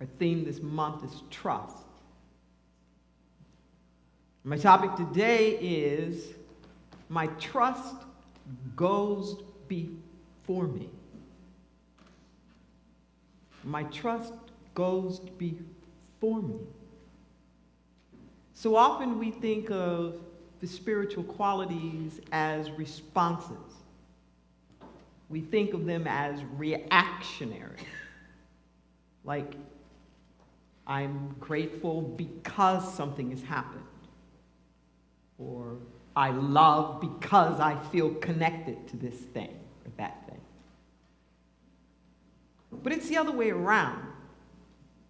Our theme this month is trust. My topic today is my trust goes before me. My trust goes before me. So often we think of the spiritual qualities as responses. We think of them as reactionary. Like, I'm grateful because something has happened. Or I love because I feel connected to this thing or that thing. But it's the other way around.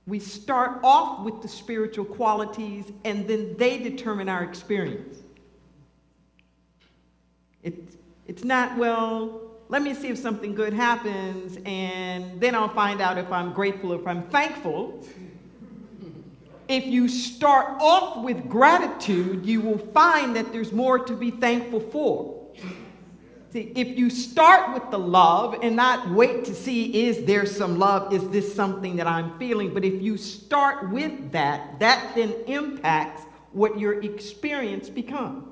We start off with the spiritual qualities and then they determine our experience. It's not, well, let me see if something good happens and then I'll find out if I'm grateful or if I'm thankful. If you start off with gratitude, you will find that there's more to be thankful for. See, if you start with the love and not wait to see, is there some love? Is this something that I'm feeling? But if you start with that, that then impacts what your experience becomes.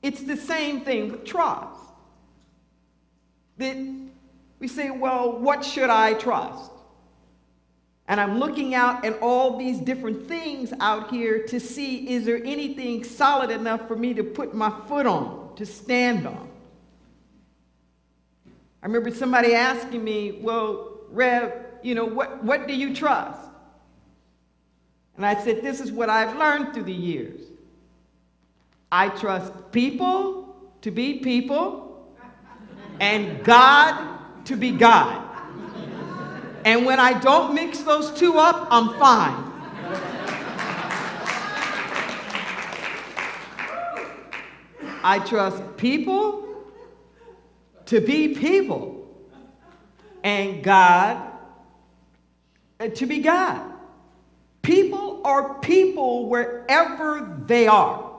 It's the same thing with trust. That we say, well, what should I trust? And I'm looking out at all these different things out here to see, is there anything solid enough for me to put my foot on, to stand on? I remember somebody asking me, well, Rev, what do you trust? And I said, this is what I've learned through the years. I trust people to be people and God to be God. And when I don't mix those two up, I'm fine. I trust people to be people and God to be God. People are people wherever they are.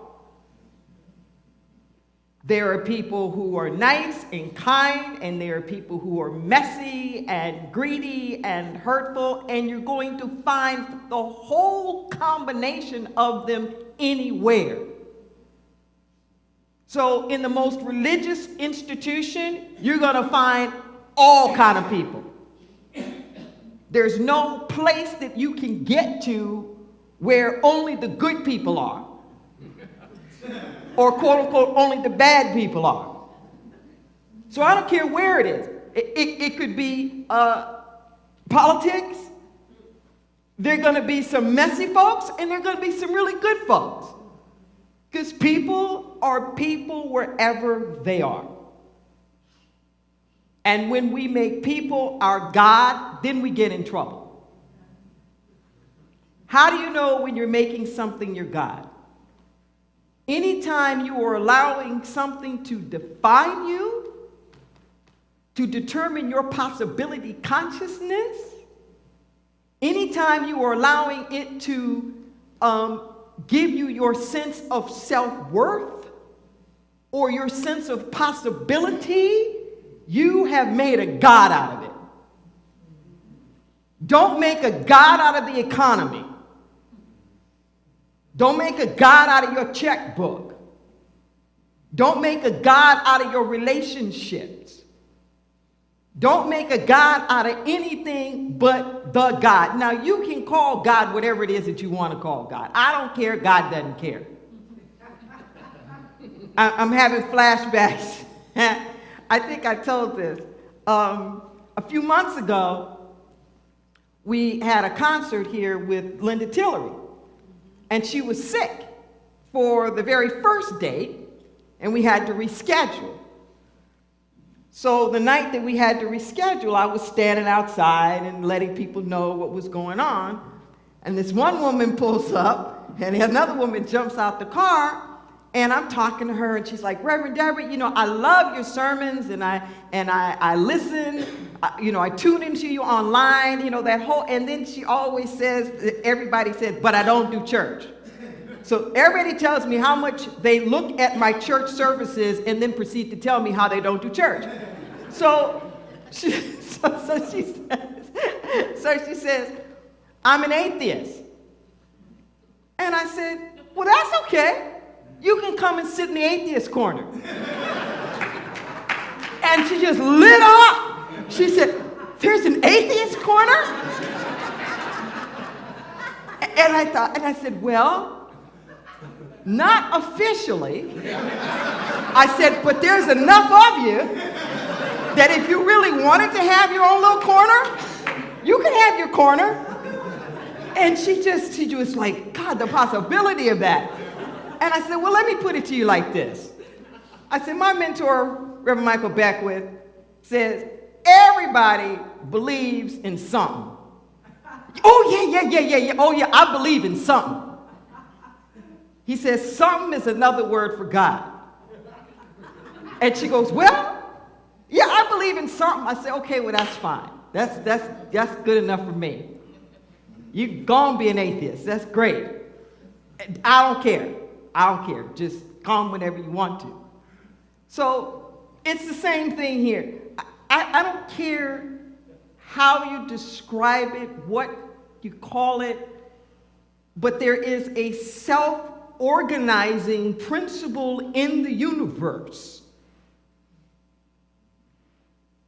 There are people who are nice and kind, and there are people who are messy and greedy and hurtful, and you're going to find the whole combination of them anywhere. So in the most religious institution, you're going to find all kind of people. There's no place that you can get to where only the good people are. Or quote unquote, only the bad people are. So I don't care where it is. It could be politics. There are going to be some messy folks and there are going to be some really good folks. Because people are people wherever they are. And when we make people our God, then we get in trouble. How do you know when you're making something your God? Anytime you are allowing something to define you, to determine your possibility consciousness, anytime you are allowing it to give you your sense of self-worth or your sense of possibility, you have made a God out of it. Don't make a God out of the economy. Don't make a God out of your checkbook. Don't make a God out of your relationships. Don't make a God out of anything but the God. Now, you can call God whatever it is that you want to call God. I don't care. God doesn't care. I'm having flashbacks. I think I told this. A few months ago, we had a concert here with Linda Tillery. And she was sick for the very first date, and we had to reschedule. So the night that we had to reschedule, I was standing outside and letting people know what was going on. And this one woman pulls up, and another woman jumps out the car, and I'm talking to her, and she's like, Reverend Deborah, I love your sermons, and I listen, I tune into you online, that whole, and then she always says, everybody says, but I don't do church. So everybody tells me how much they look at my church services and then proceed to tell me how they don't do church. So she says, I'm an atheist. And I said, well, that's okay. You can come and sit in the atheist corner. And she just lit up. She said, there's an atheist corner? And I said, well, not officially. I said, but there's enough of you that if you really wanted to have your own little corner, you can have your corner. And she was like, God, the possibility of that. And I said, well, let me put it to you like this. I said, my mentor, Reverend Michael Beckwith, says, everybody believes in something. Oh, yeah. Oh, yeah, I believe in something. He says, something is another word for God. And she goes, well, yeah, I believe in something. I said, okay, well, that's fine. That's good enough for me. You go and be an atheist. That's great. I don't care. Just come whenever you want to. So it's the same thing here. I don't care how you describe it, what you call it, but there is a self-organizing principle in the universe.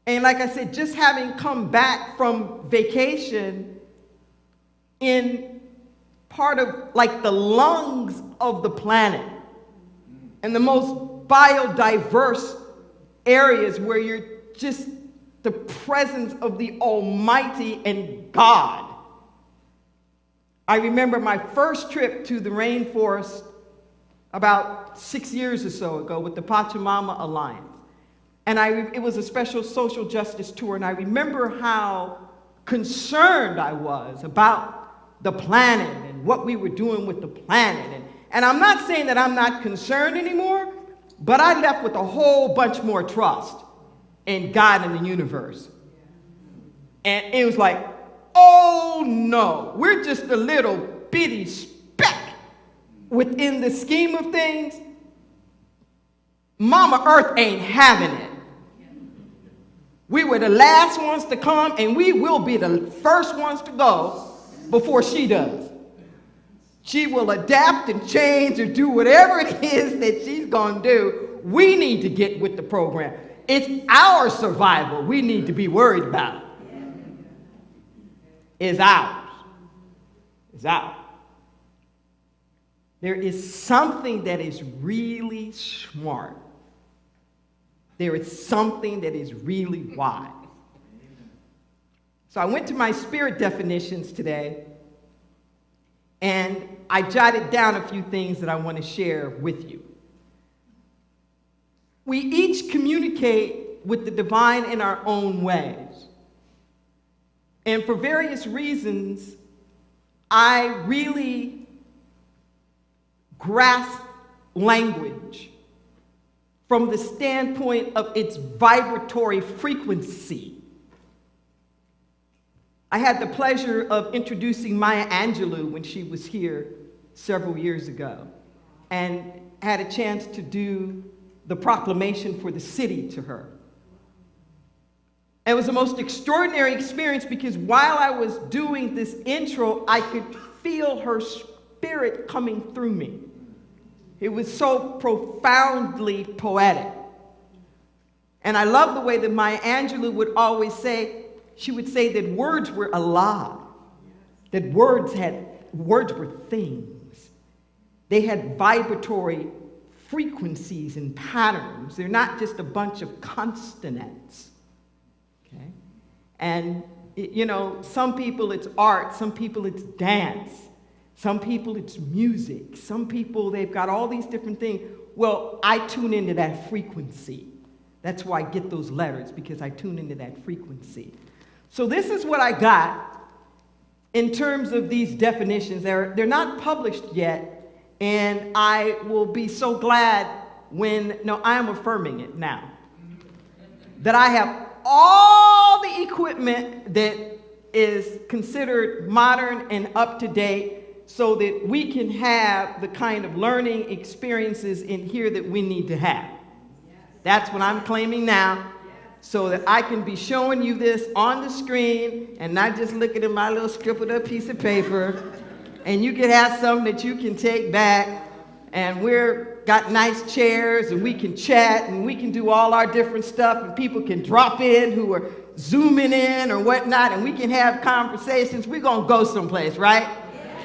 And like I said, just having come back from vacation in part of like the lungs of the planet and the most biodiverse areas where you're just the presence of the Almighty and God. I remember my first trip to the rainforest about 6 years or so ago with the Pachamama Alliance. And it was a special social justice tour, and I remember how concerned I was about the planet and what we were doing with the planet. And I'm not saying that I'm not concerned anymore, but I left with a whole bunch more trust in God and the universe. And it was like, oh no, we're just a little bitty speck within the scheme of things. Mama Earth ain't having it. We were the last ones to come, and we will be the first ones to go before she does. She will adapt and change or do whatever it is that she's going to do. We need to get with the program. It's our survival we need to be worried about. It's ours. It's ours. There is something that is really smart. There is something that is really wise. So I went to my spirit definitions today, and I jotted down a few things that I want to share with you. We each communicate with the divine in our own ways. And for various reasons, I really grasp language from the standpoint of its vibratory frequency. I had the pleasure of introducing Maya Angelou when she was here several years ago, and had a chance to do the proclamation for the city to her. It was the most extraordinary experience because while I was doing this intro, I could feel her spirit coming through me. It was so profoundly poetic. And I love the way that Maya Angelou would always say, she would say that words were alive, that words were things. They had vibratory frequencies and patterns. They're not just a bunch of consonants. Okay? And, some people it's art, some people it's dance, some people it's music, some people they've got all these different things. Well, I tune into that frequency. That's why I get those letters, because I tune into that frequency. So this is what I got in terms of these definitions. They're not published yet, and I will be so glad I am affirming it now, that I have all the equipment that is considered modern and up to date so that we can have the kind of learning experiences in here that we need to have. That's what I'm claiming now. so that I can be showing you this on the screen and not just looking at my little scribbled up piece of paper. And you can have something that you can take back. And we're got nice chairs, and we can chat, and we can do all our different stuff, and people can drop in who are zooming in or whatnot, and we can have conversations. We're going to go someplace, right?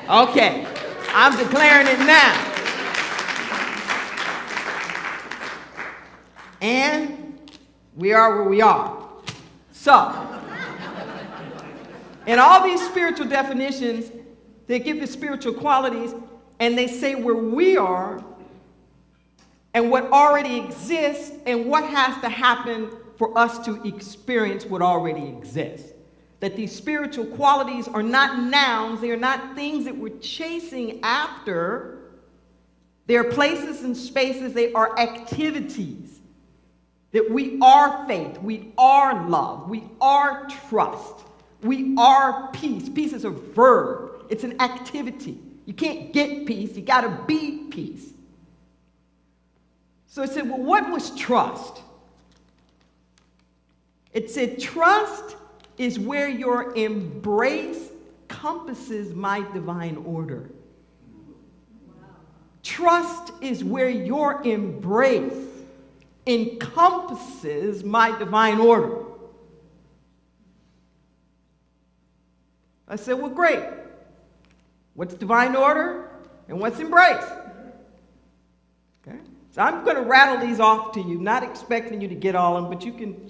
Okay. I'm declaring it now. And we are where we are. So, in all these spiritual definitions, they give the spiritual qualities, and they say where we are and what already exists and what has to happen for us to experience what already exists. That these spiritual qualities are not nouns, they are not things that we're chasing after. They are places and spaces, they are activities. That we are faith, we are love, we are trust, we are peace. Peace is a verb, it's an activity. You can't get peace, you gotta be peace. So it said, well, what was trust? It said, trust is where your embrace compasses my divine order. Wow. Trust is where your embrace encompasses my divine order. I said, well, great. What's divine order and what's embrace? Okay. So I'm going to rattle these off to you, not expecting you to get all of them, but you can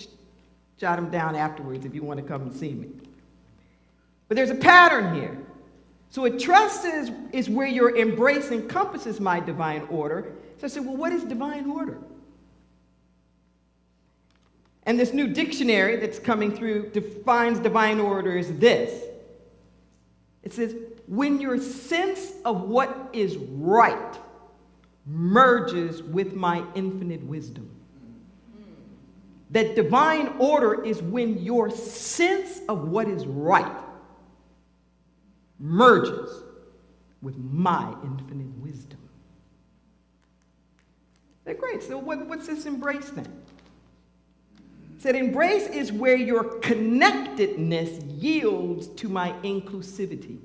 jot them down afterwards if you want to come and see me. But there's a pattern here. So a trust is where your embrace encompasses my divine order. So I said, well, what is divine order? And this new dictionary that's coming through defines divine order as this. It says, when your sense of what is right merges with my infinite wisdom. That divine order is when your sense of what is right merges with my infinite wisdom. They're great. So what's this embrace then? It said embrace is where your connectedness yields to my inclusivity.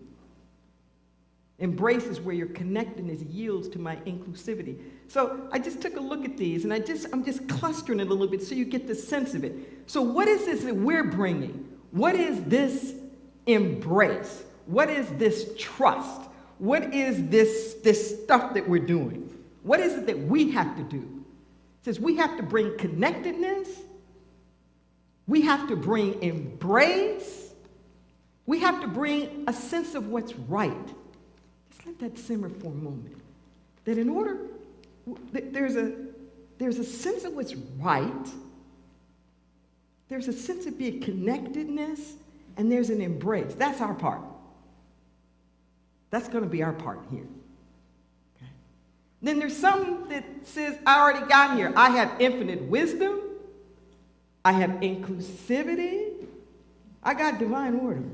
Embrace is where your connectedness yields to my inclusivity. So I just took a look at these, and I'm just clustering it a little bit so you get the sense of it. So what is this that we're bringing? What is this embrace? What is this trust? What is this stuff that we're doing? What is it that we have to do? It says we have to bring connectedness. We have to bring embrace. We have to bring a sense of what's right. Just let that simmer for a moment. That in order, there's a sense of what's right. There's a sense of being connectedness, and there's an embrace. That's our part. That's going to be our part here. Okay. Then there's something that says, I already got here. I have infinite wisdom. I have inclusivity. I got divine order.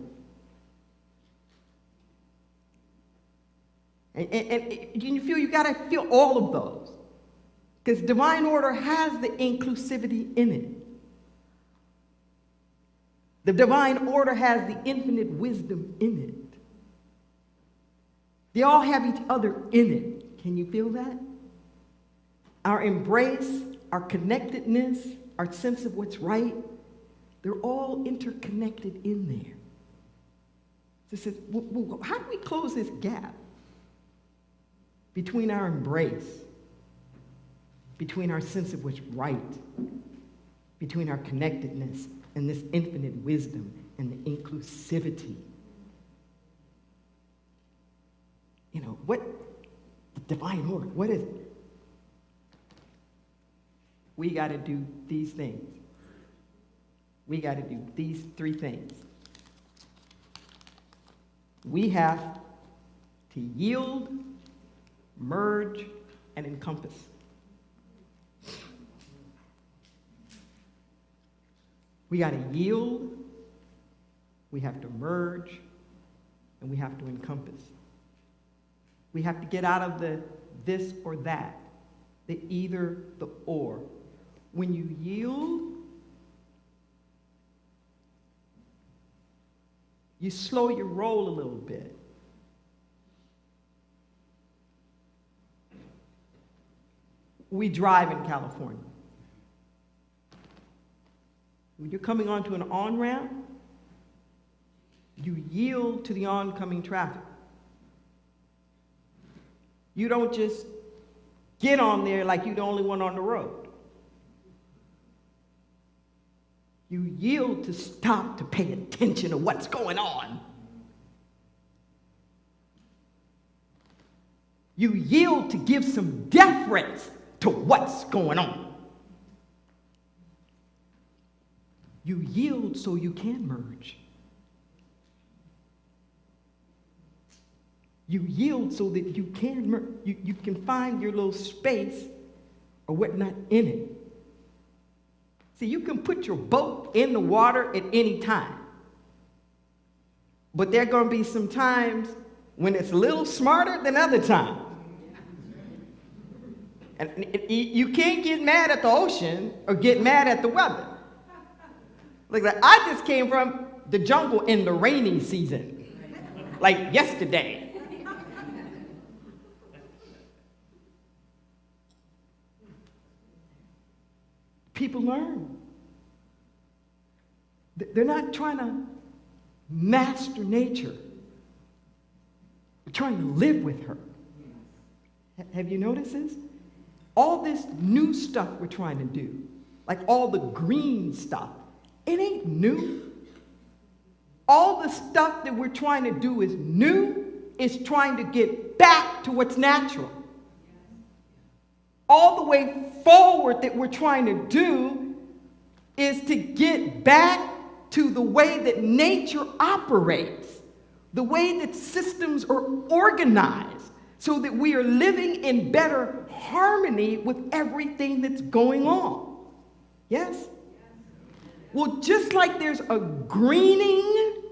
And you feel you got to feel all of those. Because divine order has the inclusivity in it. The divine order has the infinite wisdom in it. They all have each other in it. Can you feel that? Our embrace, our connectedness, our sense of what's right, they're all interconnected in there. So it says, well, how do we close this gap between our embrace, between our sense of what's right, between our connectedness and this infinite wisdom and the inclusivity? You know, what the divine order, what is it? We got to do these things. We got to do these three things. We have to yield, merge, and encompass. We got to yield, we have to merge, and we have to encompass. We have to get out of the this or that, the either, the or. When you yield, you slow your roll a little bit. We drive in California. When you're coming onto an on-ramp, you yield to the oncoming traffic. You don't just get on there like you're the only one on the road. You yield to stop to pay attention to what's going on. You yield to give some deference to what's going on. You yield so you can merge. You yield so that you can you can find your little space or whatnot in it. See, you can put your boat in the water at any time. But there are going to be some times when it's a little smarter than other times. And you can't get mad at the ocean or get mad at the weather. Like I just came from the jungle in the rainy season, like yesterday. People learn. They're not trying to master nature. They're trying to live with her. Have you noticed this? All this new stuff we're trying to do, like all the green stuff, it ain't new. All the stuff that we're trying to do is new, is trying to get back to what's natural. All the way forward that we're trying to do is to get back to the way that nature operates, the way that systems are organized, so that we are living in better harmony with everything that's going on. Yes? Well, just like there's a greening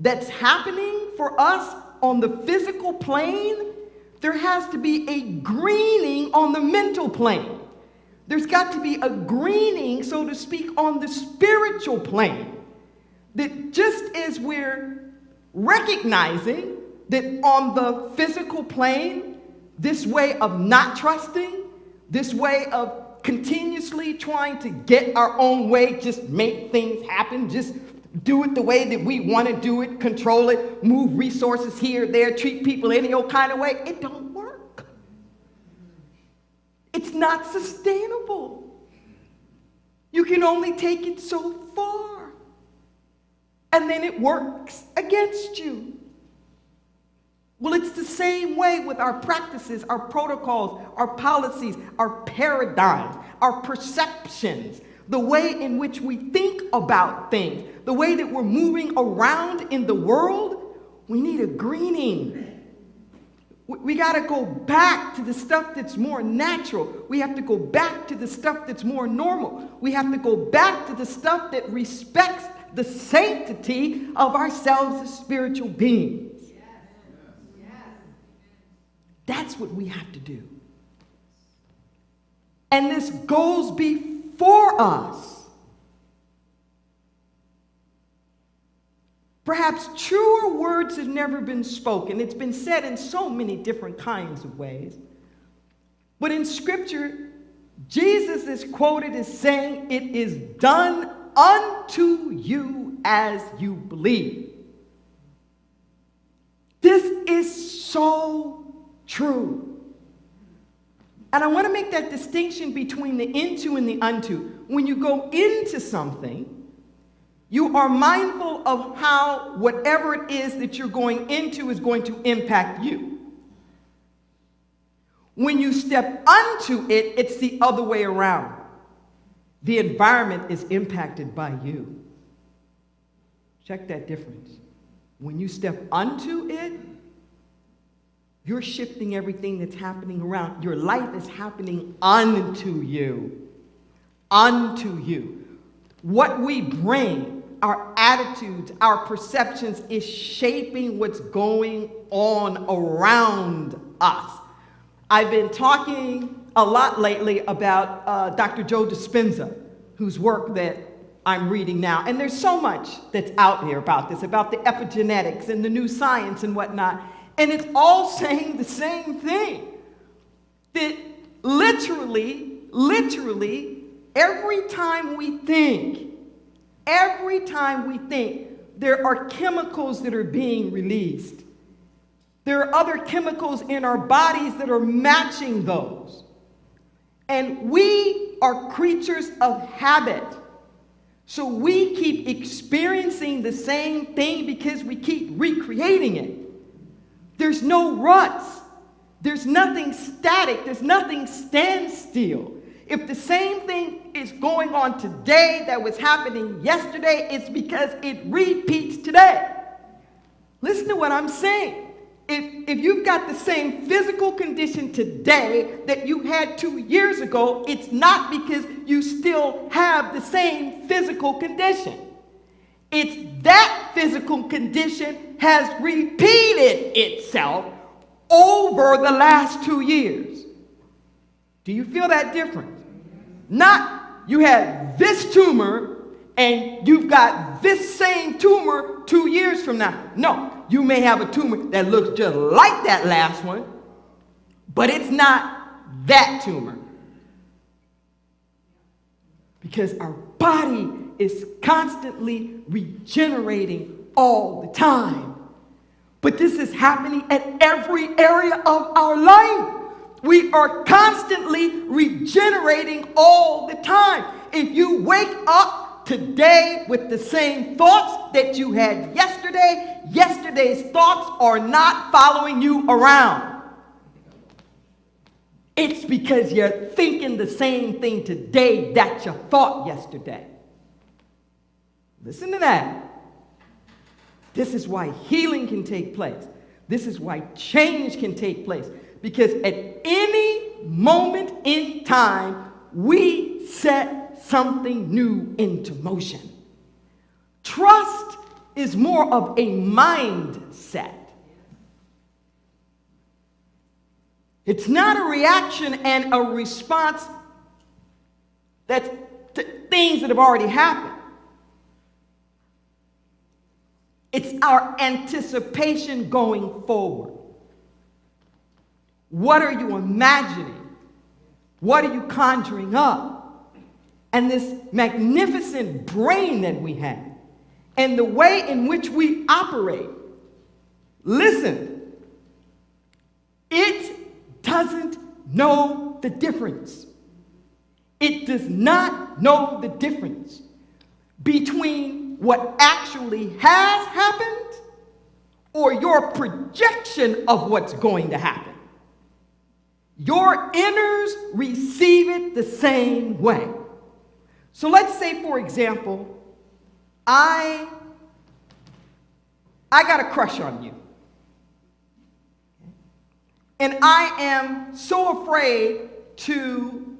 that's happening for us on the physical plane, there has to be a greening on the mental plane. There's got to be a greening, so to speak, on the spiritual plane. That just as we're recognizing that on the physical plane, this way of not trusting, this way of continuously trying to get our own way, just make things happen, just do it the way that we want to do it, control it, move resources here, there, treat people any old kind of way, it don't work. It's not sustainable. You can only take it so far. And then it works against you. Well, it's the same way with our practices, our protocols, our policies, our paradigms, our perceptions, the way in which we think about things, the way that we're moving around in the world. We need a greening. We got to go back to the stuff that's more natural. We have to go back to the stuff that's more normal. We have to go back to the stuff that respects the sanctity of ourselves as spiritual beings. That's what we have to do. And this goes before us. Perhaps truer words have never been spoken. It's been said in so many different kinds of ways. But in Scripture, Jesus is quoted as saying, "It is done unto you as you believe." This is so true. And I want to make that distinction between the into and the unto. When you go into something, you are mindful of how whatever it is that you're going into is going to impact you. When you step onto it, it's the other way around. The environment is impacted by you. Check that difference. When you step onto it, you're shifting everything that's happening around. Your life is happening unto you. Unto you. What we bring, our attitudes, our perceptions, is shaping what's going on around us. I've been talking a lot lately about Dr. Joe Dispenza, whose work that I'm reading now. And there's so much that's out there about this, about the epigenetics and the new science and whatnot. And it's all saying the same thing. That literally, every time we think, there are chemicals that are being released. There are other chemicals in our bodies that are matching those. And we are creatures of habit. So we keep experiencing the same thing because we keep recreating it. There's no ruts. There's nothing static. There's nothing standstill. If the same thing is going on today that was happening yesterday, it's because it repeats today. Listen to what I'm saying. If you've got the same physical condition today that you had 2 years ago, it's not because you still have the same physical condition. It's that physical condition has repeated itself over the last 2 years. Do you feel that difference? Not you had this tumor and you've got this same tumor 2 years from now. No, you may have a tumor that looks just like that last one, but it's not that tumor. Because our body is constantly regenerating all the time. But this is happening at every area of our life. We are constantly regenerating all the time. If you wake up today with the same thoughts that you had yesterday, yesterday's thoughts are not following you around. It's because you're thinking the same thing today that you thought yesterday. Listen to that. This is why healing can take place. This is why change can take place. Because at any moment in time, we set something new into motion. Trust is more of a mindset. It's not a reaction and a response that's to things that have already happened. It's our anticipation going forward. What are you imagining? What are you conjuring up? And this magnificent brain that we have, and the way in which we operate, listen, it doesn't know the difference. It does not know the difference between what actually has happened or your projection of what's going to happen. Your inners receive it the same way. So let's say, for example, I got a crush on you. And I am so afraid to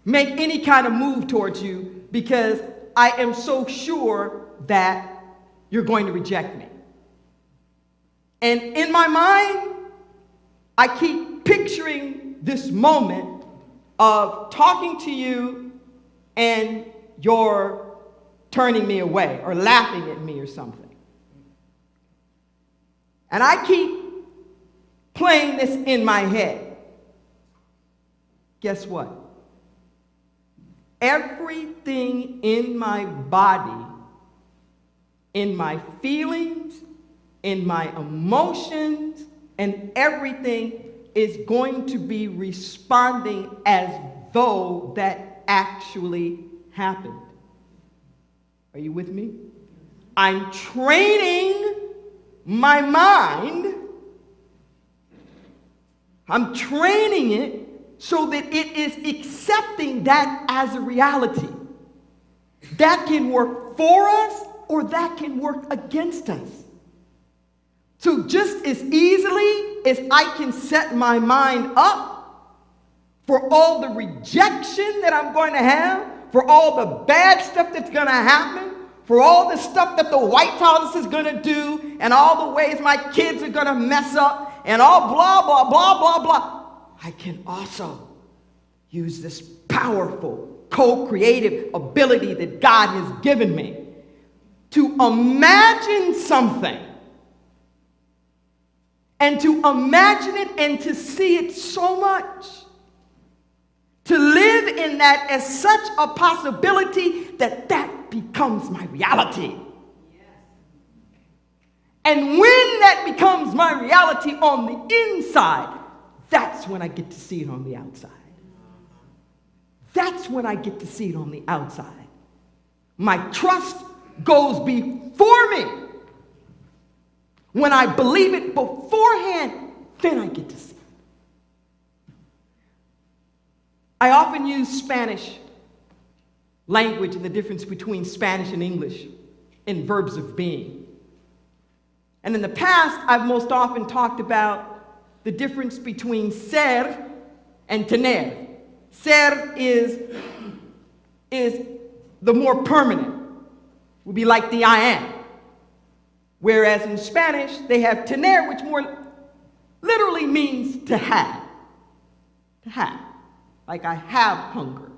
make any kind of move towards you because I am so sure that you're going to reject me. And in my mind, I keep picturing this moment of talking to you and you're turning me away or laughing at me or something. And I keep playing this in my head. Guess what? Everything in my body, in my feelings, in my emotions, and everything is going to be responding as though that actually happened. Are you with me? I'm training my mind. I'm training it so that it is accepting that as a reality. That can work for us or that can work against us. So just as easily as I can set my mind up for all the rejection that I'm going to have, for all the bad stuff that's going to happen, for all the stuff that the White House is going to do, and all the ways my kids are going to mess up, and all blah, blah, blah, blah, blah, I can also use this powerful co-creative ability that God has given me to imagine something and to imagine it and to see it so much, to live in that as such a possibility that that becomes my reality. And when that becomes my reality on the inside, that's when I get to see it on the outside. That's when I get to see it on the outside. My trust goes before me. When I believe it beforehand, then I get to see it. I often use Spanish language and the difference between Spanish and English in verbs of being. And in the past, I've most often talked about the difference between ser and tener. Ser is the more permanent, would be like the I am. Whereas in Spanish, they have tener, which more literally means to have. To have. Like I have hunger.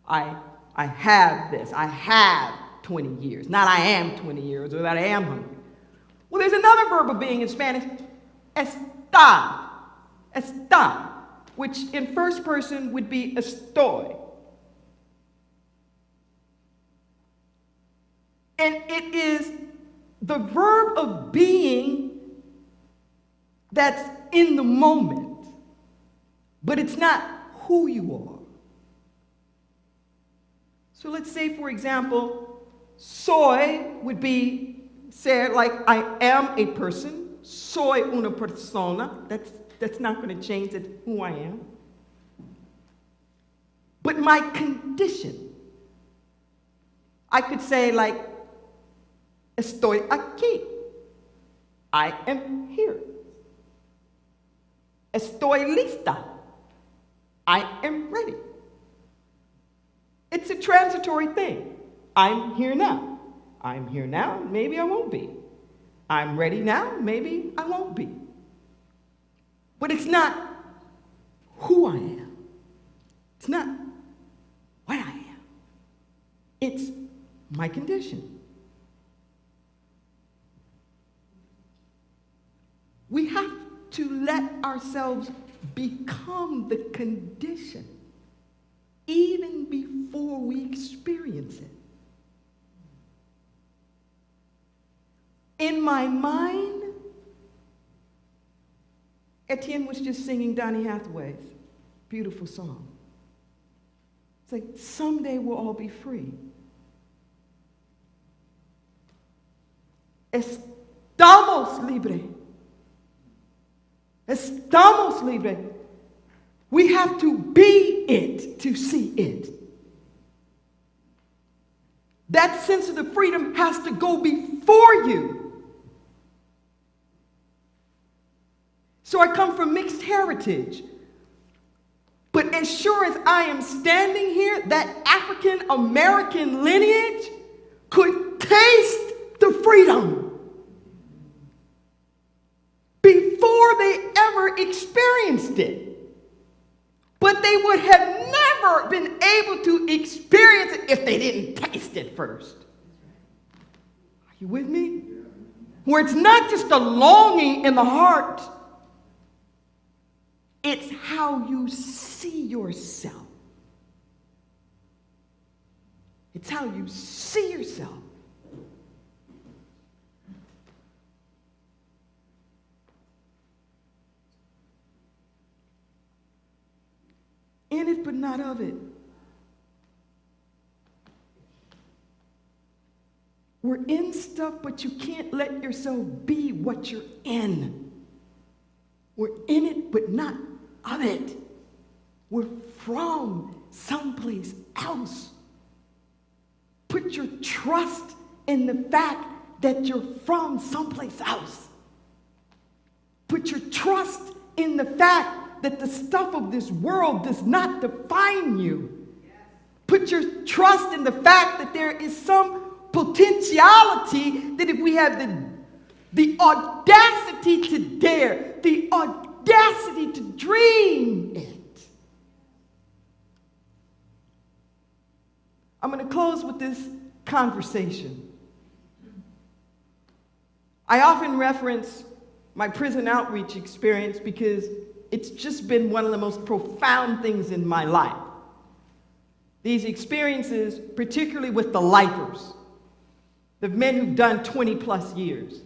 I have this. I have 20 years. Not I am 20 years or that I am hungry. Well, there's another verb of being in Spanish, estar. Estar, which in first person would be estoy. And it is the verb of being that's in the moment, but it's not who you are. So let's say, for example, soy would be said like I am a person, soy una persona. That's not going to change it, who I am. But my condition, I could say like, estoy aquí. I am here. Estoy lista. I am ready. It's a transitory thing. I'm here now. I'm here now, maybe I won't be. I'm ready now, maybe I won't be. But it's not who I am. It's not what I am. It's my condition. We have to let ourselves become the condition even before we experience it. In my mind, Etienne was just singing Donny Hathaway's beautiful song. It's like, someday we'll all be free. Estamos libres. Estamos libres. We have to be it to see it. That sense of the freedom has to go before you. So I come from mixed heritage. But as sure as I am standing here, that African American lineage could taste the freedom before they ever experienced it. But they would have never been able to experience it if they didn't taste it first. Are you with me? Where it's not just a longing in the heart, it's how you see yourself. It's how you see yourself. In it, but not of it. We're in stuff, but you can't let yourself be what you're in. We're in it, but not of it. We're from someplace else. Put your trust in the fact that you're from someplace else. Put your trust in the fact that the stuff of this world does not define you. Put your trust in the fact that there is some potentiality that if we have the audacity to dare, the audacity to dream it, I'm going to close with this conversation. I often reference my prison outreach experience because it's just been one of the most profound things in my life. These experiences, particularly with the lifers, the men who've done 20 plus years,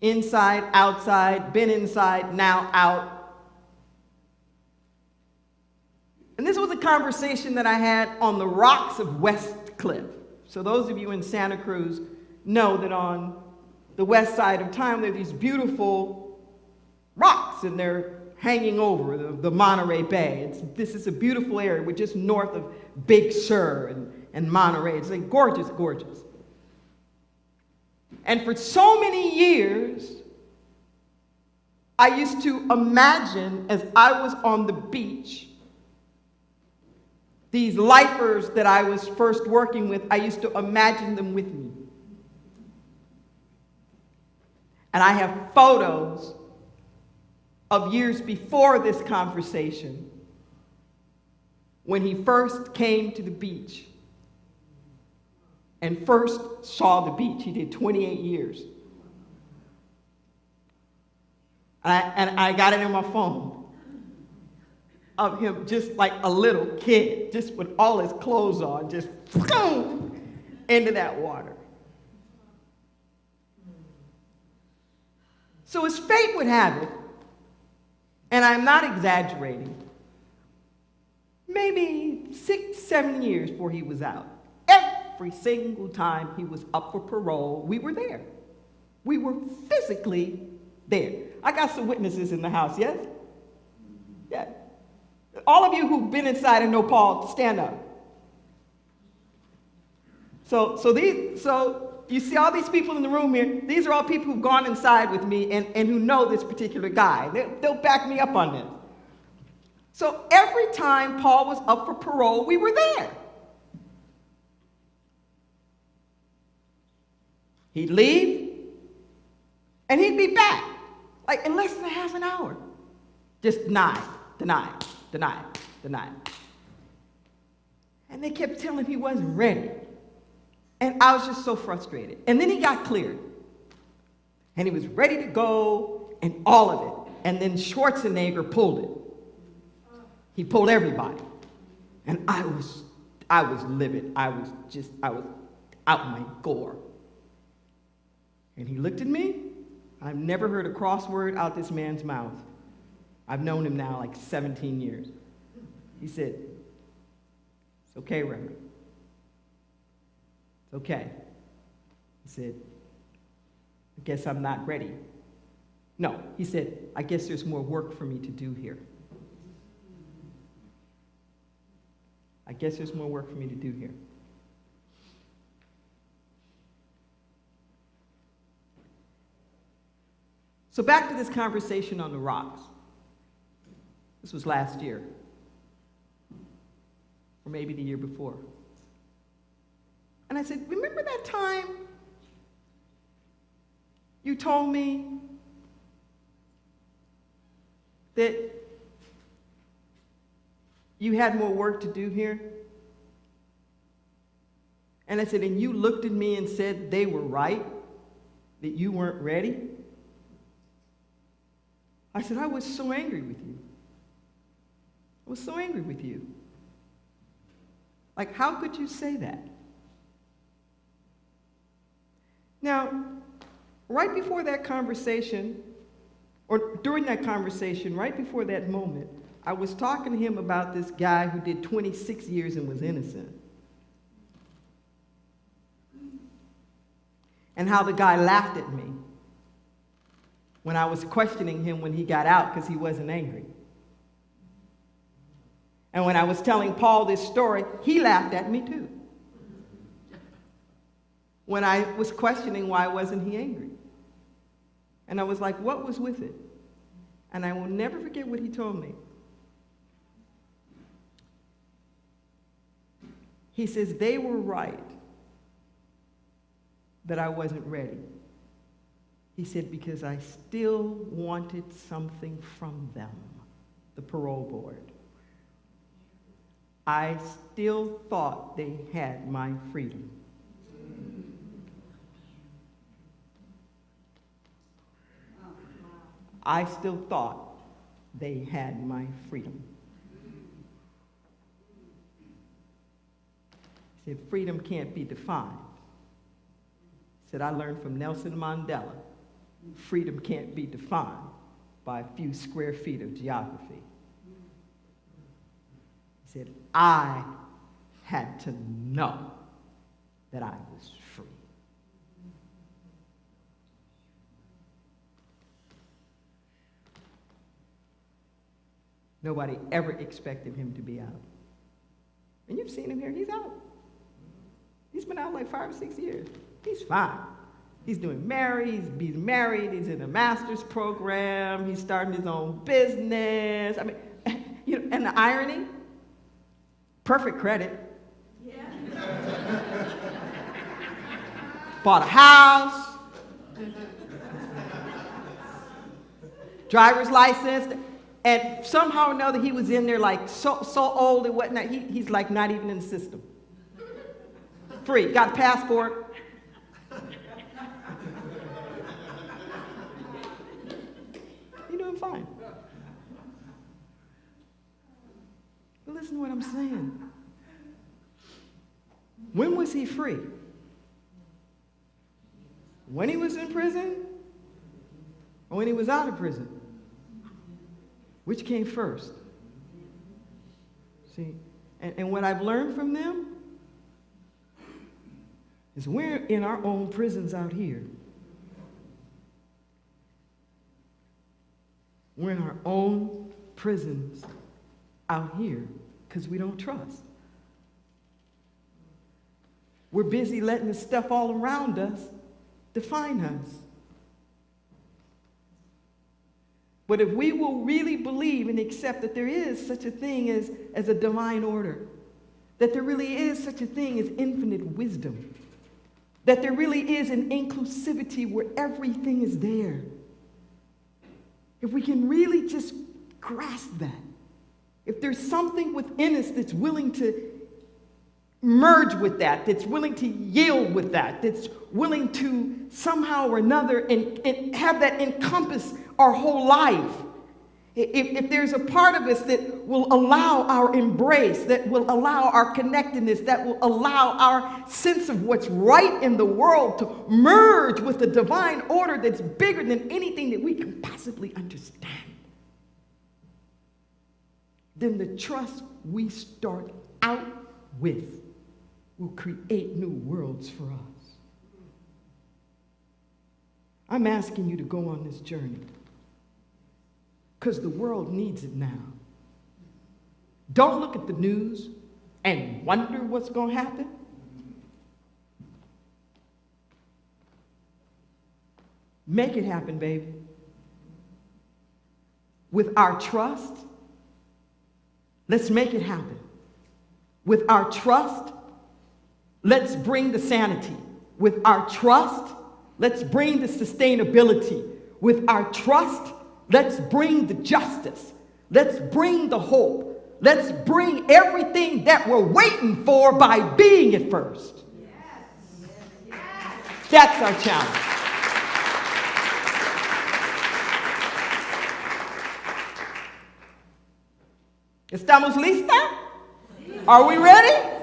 inside, outside, been inside, now out. And this was a conversation that I had on the rocks of West Cliff. So those of you in Santa Cruz know that on the west side of town, there are these beautiful rocks, and they're hanging over the Monterey Bay. This is a beautiful area. We're just north of Big Sur and Monterey. It's like gorgeous, gorgeous. And for so many years, I used to imagine, as I was on the beach, these lifers that I was first working with, I used to imagine them with me. And I have photos of years before this conversation when he first came to the beach and first saw the beach. He did 28 years. And I got it in my phone of him just like a little kid, just with all his clothes on, just into that water. So as fate would have it, and I'm not exaggerating, maybe 6, 7 years before he was out, every single time he was up for parole, we were there. We were physically there. I got some witnesses in the house, yes? Yeah. All of you who've been inside and know Paul, stand up. So you see all these people in the room here, these are all people who've gone inside with me and who know this particular guy. They'll back me up on this. So every time Paul was up for parole, we were there. He'd leave, and he'd be back, like in less than a half an hour. Just deny. And they kept telling him he wasn't ready. And I was just so frustrated. And then he got cleared. And he was ready to go, and all of it. And then Schwarzenegger pulled it. He pulled everybody. And I was livid. I was out my gore. And he looked at me. I've never heard a cross word out this man's mouth. I've known him now like 17 years. He said, "It's okay, Reverend. It's okay." He said, "I guess I'm not ready." No, he said, "I guess there's more work for me to do here. I guess there's more work for me to do here." So back to this conversation on the rocks. This was last year, or maybe the year before. And I said, "Remember that time you told me that you had more work to do here?" And I said, "And you looked at me and said they were right, that you weren't ready?" I said, "I was so angry with you. I was so angry with you. Like, how could you say that?" Now, right before that conversation, or during that conversation, right before that moment, I was talking to him about this guy who did 26 years and was innocent. And how the guy laughed at me when I was questioning him when he got out because he wasn't angry. And when I was telling Paul this story, he laughed at me too. When I was questioning why wasn't he angry. And I was like, what was with it? And I will never forget what he told me. He says, "They were right that I wasn't ready." He said, "Because I still wanted something from them, the parole board. I still thought they had my freedom. I still thought they had my freedom. He said, freedom can't be defined. He said, I learned from Nelson Mandela, freedom can't be defined by a few square feet of geography. He said, I had to know that I was free. Nobody ever expected him to be out. And you've seen him here, he's out. He's been out like 5 or 6 years. He's fine. He's doing he's married, he's in a master's program, he's starting his own business. I mean, you know, and the irony, perfect credit. Yeah. Bought a house, driver's license, and somehow or another he was in there like so old and whatnot, he's like not even in the system. Free, got a passport. You're doing fine. But listen to what I'm saying. When was he free? When he was in prison? Or when he was out of prison? Which came first? See, and what I've learned from them is we're in our own prisons out here. We're in our own prisons out here because we don't trust. We're busy letting the stuff all around us define us. But if we will really believe and accept that there is such a thing as a divine order, that there really is such a thing as infinite wisdom, that there really is an inclusivity where everything is there, if we can really just grasp that, if there's something within us that's willing to merge with that, that's willing to yield with that, that's willing to somehow or another and have that encompass our whole life. If there's a part of us that will allow our embrace, that will allow our connectedness, that will allow our sense of what's right in the world to merge with the divine order that's bigger than anything that we can possibly understand, then the trust we start out with will create new worlds for us. I'm asking you to go on this journey because the world needs it now. Don't look at the news and wonder what's going to happen. Make it happen, baby. With our trust, let's make it happen. With our trust, let's bring the sanity. With our trust, let's bring the sustainability. With our trust, let's bring the justice. Let's bring the hope. Let's bring everything that we're waiting for by being it first. Yes. Yes. That's our challenge. ¿Estamos listas? Are we ready?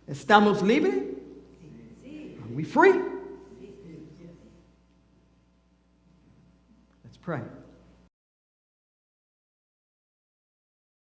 ¿Estamos libres? Are we free? Let's pray.